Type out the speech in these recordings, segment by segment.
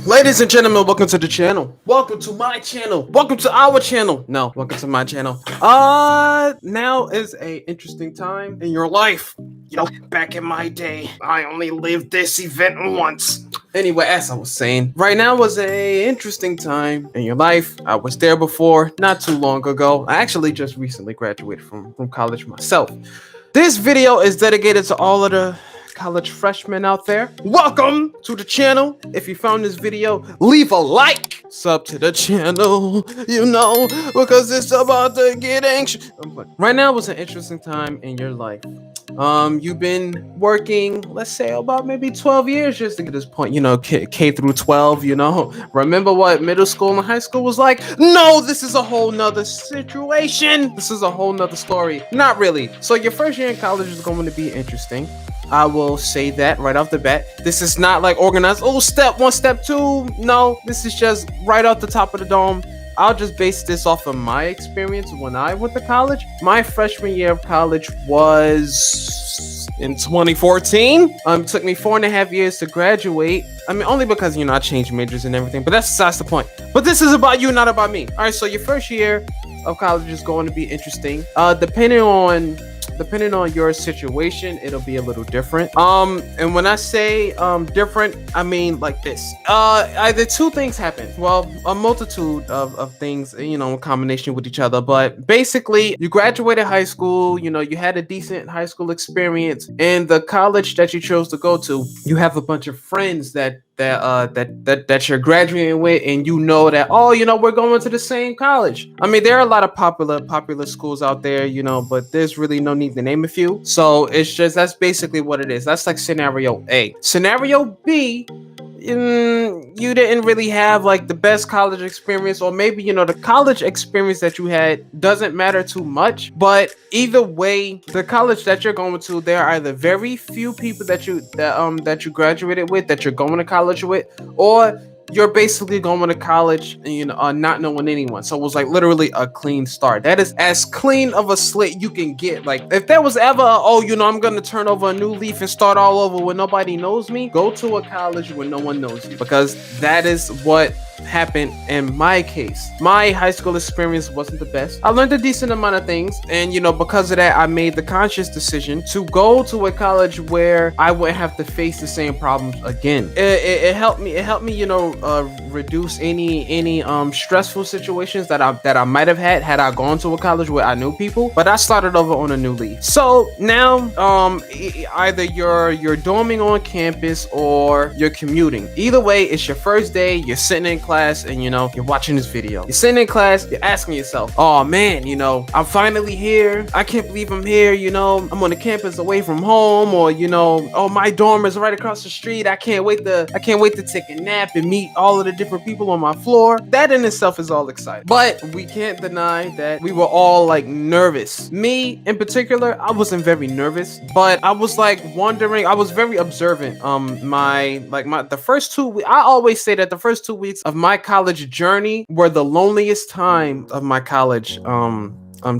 Ladies and gentlemen, welcome to the channel. Welcome to my channel. Welcome to our channel. No, welcome to my channel. Now is a interesting time in your life. Back in my day, I only lived this event once. Anyway, as I was saying, right now was a interesting time in your life. I was there before, not too long ago. I actually just recently graduated from college myself. This video is dedicated to all of the college freshmen out there. Welcome to the channel. If you found this video, leave a like, sub to the channel, because it's about to get anxious. Right now was an interesting time in your life. You've been working, let's say about maybe 12 years just to get to this point, K through 12, remember what middle school and high school was like? No, this is a whole nother situation. This is a whole nother story. Not really. So your first year in college is going to be interesting. I will say that right off the bat. This is not like organized, step one, step two. No, this is just right off the top of the dome. I'll just base this off of my experience when I went to college. My freshman year of college was in 2014. It took me 4.5 years to graduate. I mean, only because, I changed majors and everything, but that's besides the point. But this is about you, not about me. All right, so your first year of college is going to be interesting. Depending on your situation, it'll be a little different. And when I say different, I mean like this. Either two things happen. Well, a multitude of things, in combination with each other. But basically, you graduated high school, you had a decent high school experience, and the college that you chose to go to, you have a bunch of friends that you're graduating with, and that we're going to the same college. I mean, there are a lot of popular schools out there, but there's really no need to name a few. So it's just, that's basically what it is. That's like scenario A. Scenario B, you didn't really have like the best college experience, or maybe the college experience that you had doesn't matter too much. But either way, the college that you're going to, there are either very few people that you graduated with, that you're going to college with, or you're basically going to college and not knowing anyone. So it was like literally a clean start. That is as clean of a slate you can get. Like if there was ever I'm gonna turn over a new leaf and start all over when nobody knows me, go to a college where no one knows you, because that is what happened in my case. My high school experience wasn't the best. I learned a decent amount of things, and because of that, I made the conscious decision to go to a college where I wouldn't have to face the same problems again. It helped me reduce any stressful situations that I might have had I gone to a college where I knew people. But I started over on a new leaf. So now either you're dorming on campus or you're commuting. Either way, it's your first day, you're sitting in class, and you're watching this video. You're sitting in class, you're asking yourself, oh man, I'm finally here. I can't believe I'm here. I'm on the campus away from home, or oh, my dorm is right across the street. I can't wait to take a nap and meet all of the different people on my floor. That in itself is all exciting. But we can't deny that we were all like nervous. Me in particular, I wasn't very nervous, but I was like wondering. I was very observant. The first 2 weeks, I always say that the first 2 weeks of my college journey were the loneliest time of my college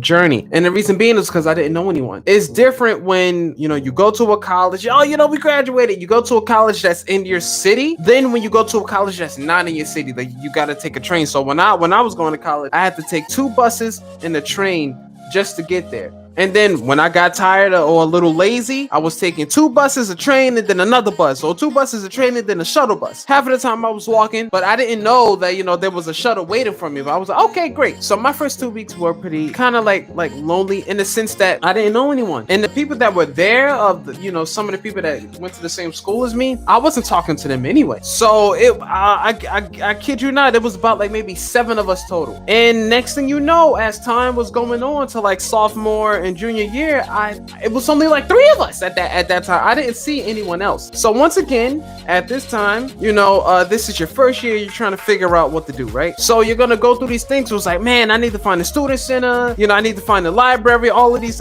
journey. And the reason being is because I didn't know anyone. It's different when you go to a college, we graduated, you go to a college that's in your city, then when you go to a college that's not in your city, like you got to take a train. So when I was going to college, I had to take 2 buses and a train just to get there. And then when I got tired or a little lazy, I was taking 2 buses, a train, and then another bus, or 2 buses, a train, and then a shuttle bus. Half of the time I was walking, but I didn't know that, there was a shuttle waiting for me. But I was like, okay, great. So my first 2 weeks were pretty kind of like lonely, in the sense that I didn't know anyone. And the people that were there, some of the people that went to the same school as me, I wasn't talking to them anyway. So I kid you not, it was about like maybe 7 of us total. And next thing you know, as time was going on to like sophomore and junior year, it was only like 3 of us at that time. I didn't see anyone else. So once again, at this time, this is your first year. You're trying to figure out what to do, right? So you're gonna go through these things. It was like, man, I need to find a student center. I need to find a library. All of these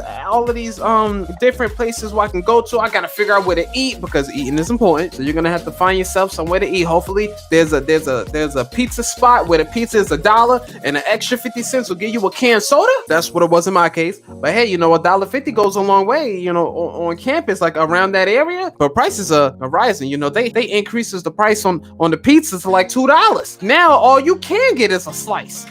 different places where I can go to. I gotta figure out where to eat, because eating is important. So you're gonna have to find yourself somewhere to eat. Hopefully, there's a pizza spot where the pizza is $1 and an extra 50 cents will give you a canned soda. That's what it was in my case. But hey, $1.50 goes a long way, on campus, like around that area. But prices are rising. They increases the price on the pizzas to like $2. Now all you can get is a slice.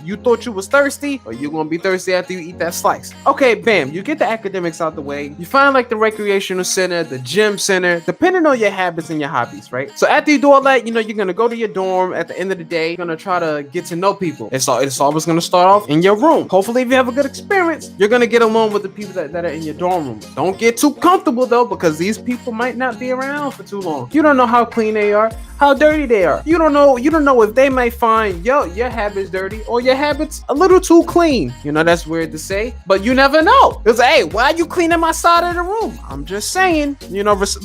You thought you was thirsty, or you're gonna be thirsty after you eat that slice. Okay, bam, you get the academics out the way. You find like the recreational center, the gym center, depending on your habits and your hobbies, right? So after you do all that, you're gonna go to your dorm. At the end of the day, you're gonna try to get to know people. It's always gonna start off in your room. Hopefully, if you have a good experience, you're gonna get along with the people that are in your dorm room. Don't get too comfortable though, because these people might not be around for too long. You don't know how clean they are, how dirty they are. You don't know if they might find your habits dirty or your habits a little too clean. That's weird to say, but you never know. It's like, hey, why are you cleaning my side of the room? I'm just saying,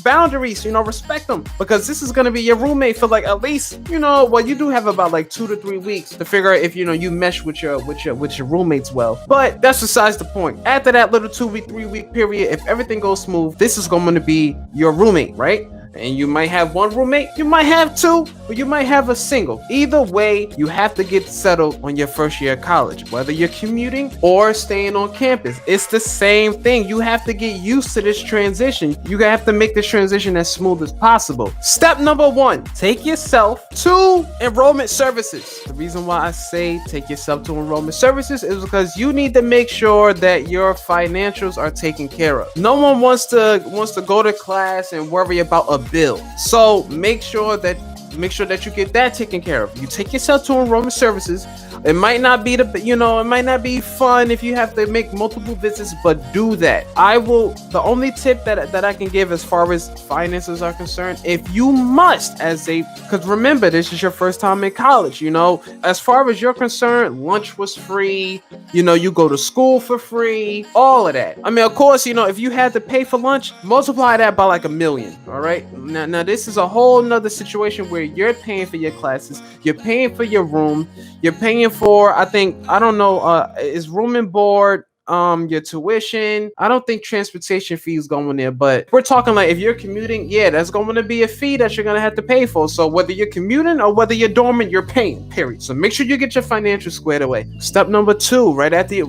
boundaries, respect them, because this is gonna be your roommate for like at least, you do have about like 2 to 3 weeks to figure out if you mesh with your roommates well. But that's besides the point. After that little 2-week, 3-week period, if everything goes smooth, this is going to be your roommate, right? And you might have one roommate, you might have two, but you might have a single. Either way, you have to get settled on your first year of college, whether you're commuting or staying on campus. It's the same thing. You have to get used to this transition. You have to make this transition as smooth as possible. Step number 1, take yourself to enrollment services. The reason why I say take yourself to enrollment services is because you need to make sure that your financials are taken care of. No one wants to go to class and worry about a bill. So make sure that you get that taken care of. You take yourself to enrollment services. It might not be it might not be fun if you have to make multiple visits, but do that. The only tip that I can give as far as finances are concerned, if you must, because remember, this is your first time in college, as far as you're concerned, lunch was free, you go to school for free, all of that. I mean, of course, if you had to pay for lunch, multiply that by like $1 million. All right. Now this is a whole nother situation where you're paying for your classes, you're paying for your room, you're paying for, is room and board, your tuition. I don't think transportation fees going there, but we're talking like if you're commuting, that's going to be a fee that you're going to have to pay for. So whether you're commuting or whether you're dormant, you're paying, period. So make sure you get your financials squared away. Step number 2, right after you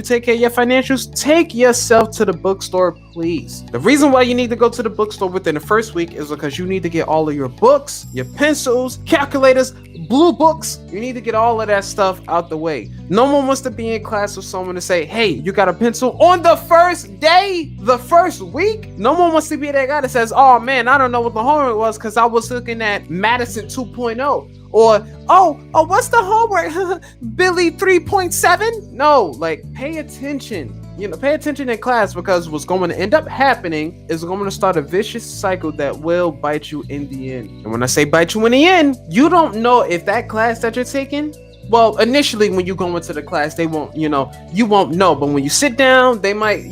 take care of your financials, take yourself to the bookstore, please. The reason why you need to go to the bookstore within the first week is because you need to get all of your books, your pencils, calculators, blue books. You need to get all of that stuff out the way. No one wants to be in class with someone to say, hey, you got a pencil on the first day, the first week. No one wants to be that guy that says, oh man, I don't know what the homework was because I was looking at Madison 2.0. Or, oh, what's the homework? Billy 3.7? No, like, pay attention. Pay attention in class, because what's going to end up happening is going to start a vicious cycle that will bite you in the end. And when I say bite you in the end, you don't know if that class that you're taking, well, initially when you go into the class, they won't, you won't know. But when you sit down, they might,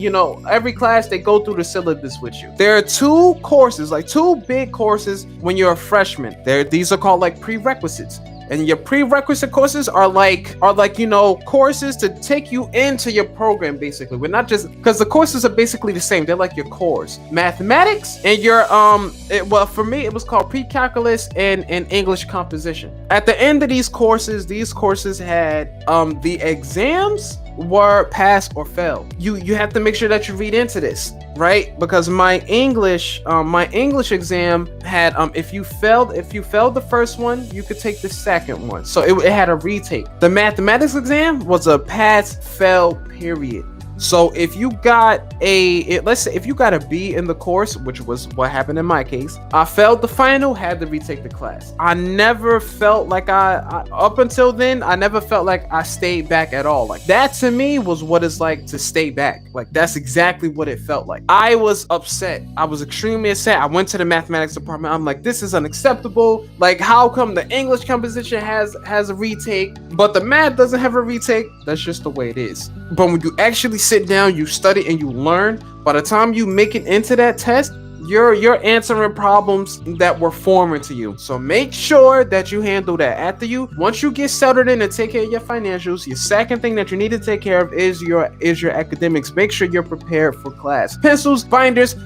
every class, they go through the syllabus with you. There are 2 courses, like 2 big courses when you're a freshman. These are called like prerequisites. And your prerequisite courses are like courses to take you into your program, basically. We're not just, because the courses are basically the same. They're like your cores. Mathematics and your for me it was called pre-calculus and English composition. At the end of these courses had the exams were pass or fail. You have to make sure that you read into this, right? Because my English exam had if you failed the first one, you could take the second one. So it had a retake. The mathematics exam was a pass fail period. So if you got let's say if you got a B in the course, which was what happened in my case, I failed the final, had to retake the class. I never felt like up until then, I never felt like I stayed back at all. Like that to me was what it's like to stay back. Like that's exactly what it felt like. I was upset. I was extremely upset. I went to the mathematics department. I'm like, this is unacceptable. Like, how come the English composition has a retake, but the math doesn't have a retake? That's just the way it is. But when you actually sit down, you study and you learn, by the time you make it into that test, you're answering problems that were foreign to you. So make sure that you handle that. Once you get settled in and take care of your financials, your second thing that you need to take care of is your academics. Make sure you're prepared for class. Pencils, binders,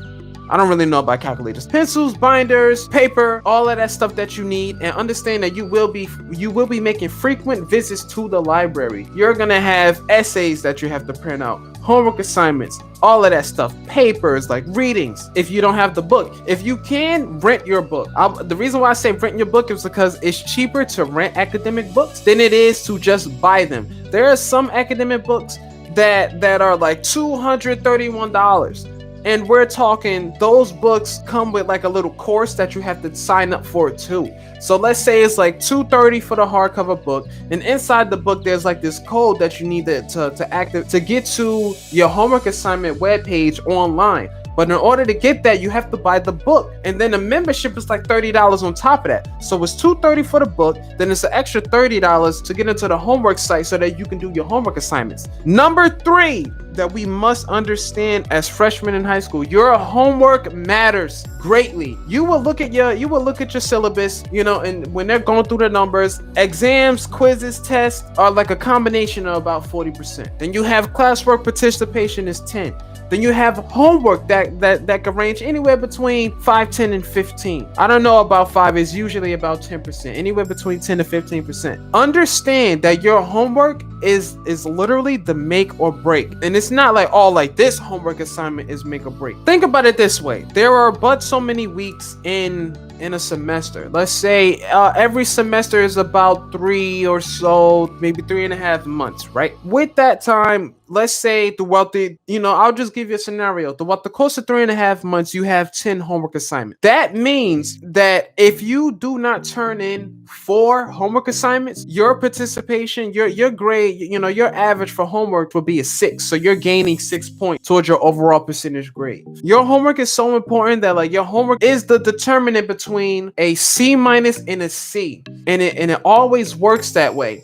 I don't really know about calculators. Pencils, binders, paper, all of that stuff that you need, and understand that you will be making frequent visits to the library. You're gonna have essays that you have to print out, homework assignments, all of that stuff, papers like readings. If you don't have the book, if you can rent your book, the reason why I say rent your book is because it's cheaper to rent academic books than it is to just buy them. There are some academic books that are like $231. And we're talking, those books come with like a little course that you have to sign up for too. So let's say it's like $230 for the hardcover book, and inside the book there's like this code that you need to activate to get to your homework assignment webpage online. But in order to get that, you have to buy the book, and then the membership is like $30 on top of that. So it's $230 for the book, then it's an extra $30 to get into the homework site so that you can do your homework assignments. Number 3 that we must understand as freshmen in high school: your homework matters greatly. You will look at your syllabus, and when they're going through the numbers, exams, quizzes, tests are like a combination of about 40%. Then you have classwork participation is 10. Then you have homework that can range anywhere between 5, 10, and 15. I don't know about 5, it's usually about 10%, anywhere between 10 to 15%. Understand that your homework is literally the make or break. And it's not like, oh, like this homework assignment is make or break. Think about it this way: there are but so many weeks in a semester. Let's say every semester is about 3 or so, maybe 3.5 months, right? With that time, let's say throughout I'll just give you a scenario. Throughout the course of 3.5 months, you have 10 homework assignments. That means that if you do not turn in 4 homework assignments, your participation, your grade, your average for homework will be a 6. So you're gaining 6 points towards your overall percentage grade. Your homework is so important that like your homework is the determinant between a C- and a C. And it always works that way,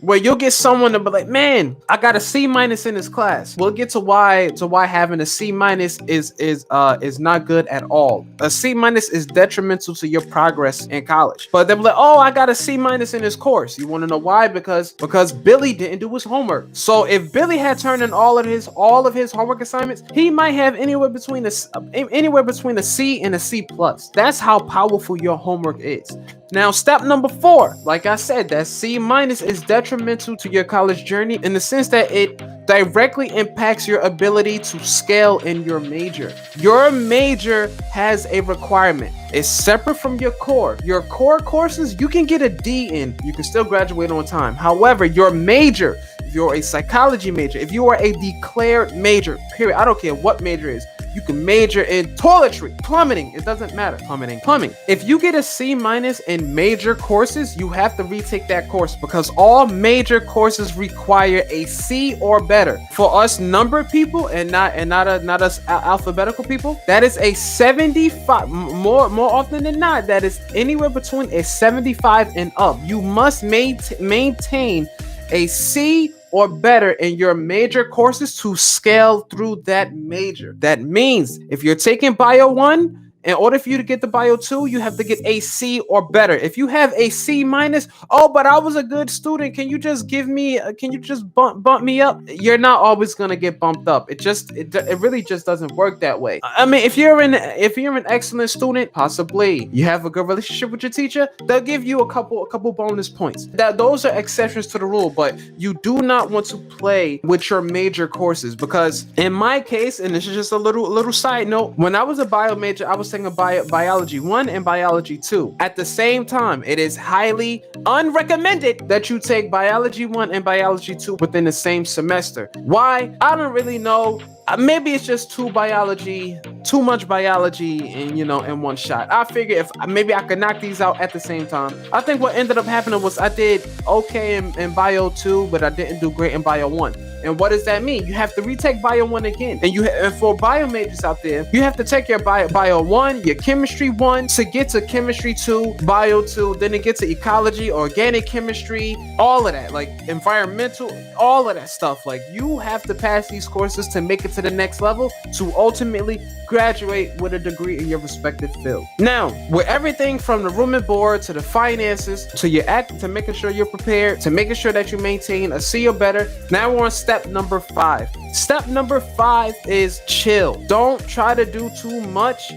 where you'll get someone to be like, man, I got a C- in this class. We'll get to why having a C- is not good at all. A C- is detrimental to your progress in college. But they'll be like, oh, I got a C- in this course. You want to know why? Because Billy didn't do his homework. So if Billy had turned in all of his homework assignments, he might have anywhere between a C and a C+. That's how powerful your homework is. Now, step number 4, like I said, that C- is detrimental to your college journey in the sense that it directly impacts your ability to scale in your major. Your major has a requirement. It's separate from your core. Your core courses, you can get a D in. You can still graduate on time. However, your major, if you're a psychology major, if you are a declared major, period, I don't care what major is, you can major in toiletry, plumbing, it doesn't matter. Plumbing. If you get a C- in major courses, you have to retake that course because all major courses require a C or better. For us numbered people and not us alphabetical people, that is a 75. More often than not, that is anywhere between a 75 and up. You must maintain a C or better in your major courses to scale through that major. That means if you're taking Bio 1, in order for you to get the Bio 2, you have to get a C or better. If you have a C-, oh, but I was a good student, can you just bump me up? You're not always gonna get bumped up. It really just doesn't work that way. I mean, if you're an excellent student, possibly you have a good relationship with your teacher, they'll give you a couple bonus points. Those are exceptions to the rule, but you do not want to play with your major courses because in my case, and this is just a little side note, when I was a bio major, I was taking biology 1 and biology 2 at the same time. It is highly unrecommended that you take biology 1 and biology 2 within the same semester. Why? I don't really know. Maybe it's just too much biology in one shot. I figure if maybe I could knock these out at the same time. I think what ended up happening was I did okay in bio 2, but I didn't do great in bio 1. And what does that mean? You have to retake bio 1 again. And for bio majors out there, you have to take your bio 1, your chemistry 1 to get to chemistry 2, bio 2, then it gets to ecology, organic chemistry, all of that, like environmental, all of that stuff. Like you have to pass these courses to make it to the next level to ultimately graduate with a degree in your respective field. Now, with everything from the room and board to the finances to your act, to making sure you're prepared, to making sure that you maintain a C or better, now we're on step number 5. Step number 5 is chill. Don't try to do too much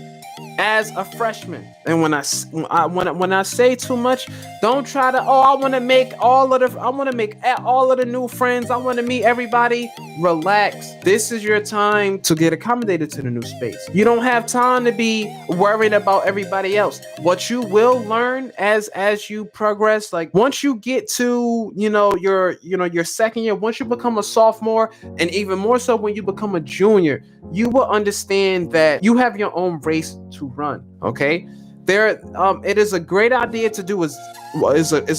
as a freshman. And when I say too much, don't try to, oh, I want to make all of the new friends. I want to meet everybody. Relax. This is your time to get accommodated to the new space. You don't have time to be worried about everybody else. What you will learn as you progress, like once you get to, your second year, once you become a sophomore, and even more so when you become a junior, you will understand that you have your own race to run. Okay, it is a great idea to do. Is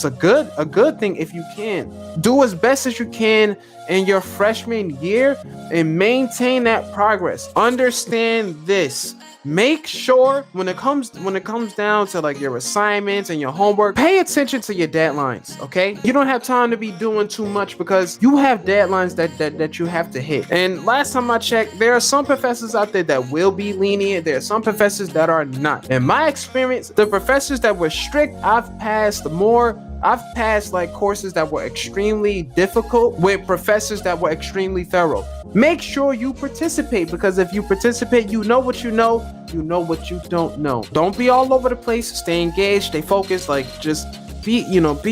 a good thing if you can do as best as you can in your freshman year and maintain that progress. Understand this. Make sure when it comes down to like your assignments and your homework, pay attention to your deadlines. Okay, you don't have time to be doing too much because you have deadlines that you have to hit. And last time I checked, there are some professors out there that will be lenient. There are some professors that are not. In my experience, the professors that were strict, I've passed like courses that were extremely difficult with professors that were extremely thorough. Make sure you participate, because if you participate, you know what you know what you don't know. Don't be all over the place. Stay engaged, stay focused, like just be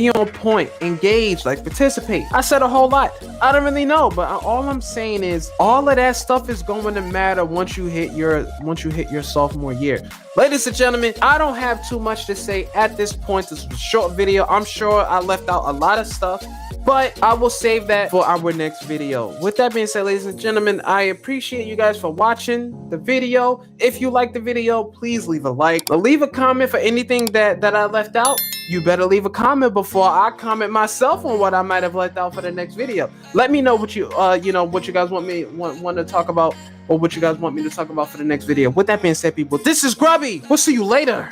on point, engage, like participate. I said a whole lot. I don't really know, but all I'm saying is all of that stuff is going to matter once you hit your sophomore year. Ladies and gentlemen, I don't have too much to say at this point. This was a short video. I'm sure I left out a lot of stuff, but I will save that for our next video. With that being said, ladies and gentlemen, I appreciate you guys for watching the video. If you like the video, please leave a like or leave a comment for anything that I left out. You better leave a comment before I comment myself on what I might have left out for the next video. Let me know what you guys want to talk about, or what you guys want me to talk about for the next video. With that being said, people, this is Grubby. We'll see you later.